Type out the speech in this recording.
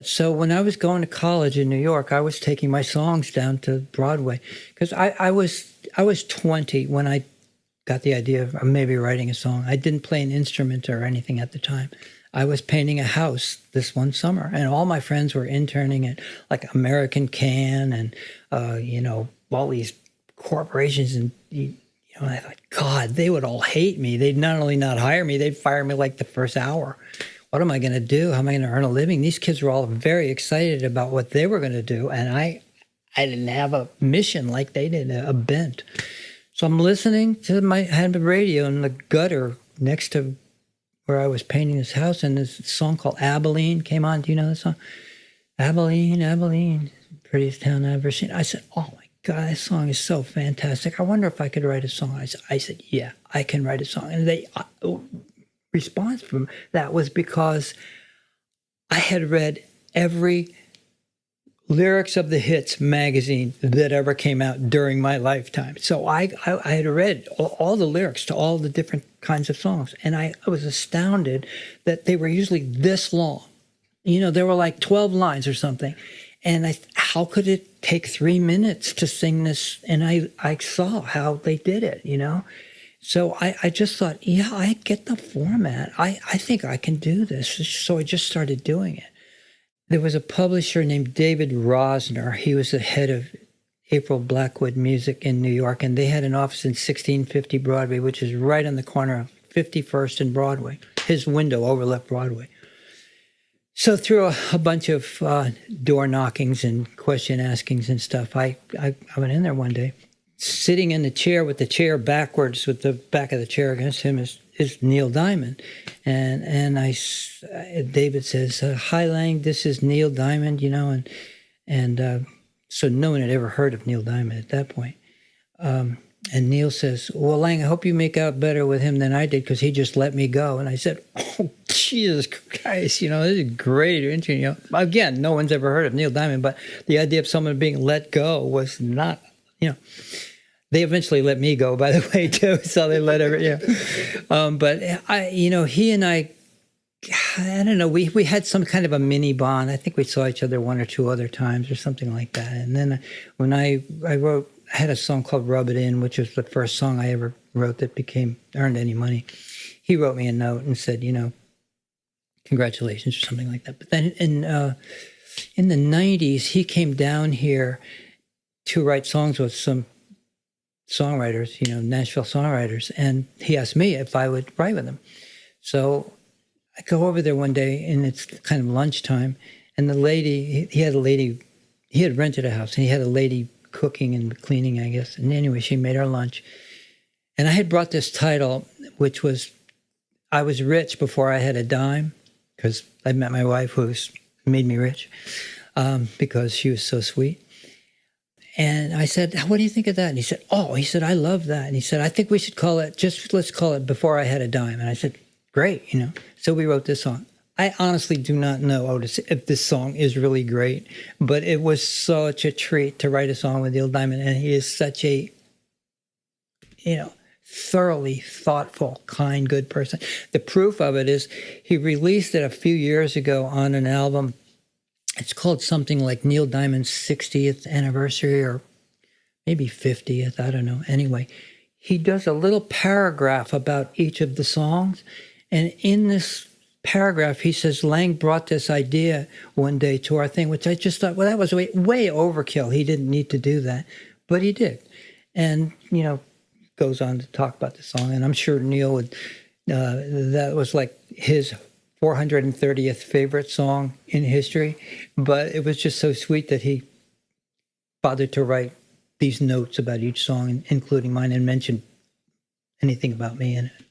So when I was going to college in New York, I was taking my songs down to Broadway because I was 20 when I got the idea of maybe writing a song. I didn't play an instrument or anything at the time. I was painting a house this one summer, and all my friends were interning at like American Can and all these corporations, and I thought, God, they would all hate me. They'd not only not hire me, they'd fire me like the first hour. What am I going to do? How am I going to earn a living? These kids were all very excited about what they were going to do, and I didn't have a mission like they did, a bent. So I'm listening to I had a radio in the gutter next to where I was painting this house, and this song called Abilene came on. Do you know this song? Abilene, Abilene, prettiest town I've ever seen. I said, oh my God, this song is so fantastic. I wonder if I could write a song. I said, yeah, I can write a song. And they response from that was because I had read every Lyrics of the Hits magazine that ever came out during my lifetime. So I had read all the lyrics to all the different kinds of songs, and I was astounded that they were usually this long. There were like 12 lines or something. And how could it take 3 minutes to sing this? And I saw how they did it, So I just thought, yeah, I get the format. I think I can do this. So I just started doing it. There was a publisher named David Rosner. He was the head of April Blackwood Music in New York, and they had an office in 1650 Broadway, which is right on the corner of 51st and Broadway. His window overlooked Broadway. So through a bunch of door knockings and question askings and stuff, I went in there one day. Sitting in the chair with the chair backwards, with the back of the chair against him, is Neil Diamond, and David says, "Hi, Layng, this is Neil Diamond," and so no one had ever heard of Neil Diamond at that point. And Neil says, "Well, Layng, I hope you make out better with him than I did because he just let me go." And I said, "Oh, Jesus Christ, this is great." Again, no one's ever heard of Neil Diamond, but the idea of someone being let go was not. They eventually let me go, by the way, too. So they let but he and I don't know. We had some kind of a mini bond. I think we saw each other one or two other times or something like that. And then when I had a song called "Rub It In," which was the first song I ever wrote that earned any money. He wrote me a note and said, congratulations or something like that. But then in the 90s, he came down here to write songs with some songwriters, Nashville songwriters, and he asked me if I would write with him. So I go over there one day, and it's kind of lunchtime, and the lady, he had rented a house, and he had a lady cooking and cleaning, I guess. And anyway, she made our lunch. And I had brought this title, which was, I was rich before I had a dime, because I met my wife, who's made me rich, because she was so sweet. And I said, "What do you think of that?" And he said, "I love that." And he said, "I think we should let's call it Before I Had a Dime." And I said, "Great," So we wrote this song. I honestly do not know if this song is really great, but it was such a treat to write a song with Neil Diamond. And he is such a, thoroughly thoughtful, kind, good person. The proof of it is he released it a few years ago on an album. It's called something like Neil Diamond's 60th anniversary or maybe 50th. I don't know. Anyway, he does a little paragraph about each of the songs. And in this paragraph, he says, "Layng brought this idea one day to our thing," which I just thought, well, that was way overkill. He didn't need to do that, but he did. And, goes on to talk about the song. And I'm sure Neil would, that was like his 430th favorite song in history, but it was just so sweet that he bothered to write these notes about each song, including mine, and mention anything about me in it.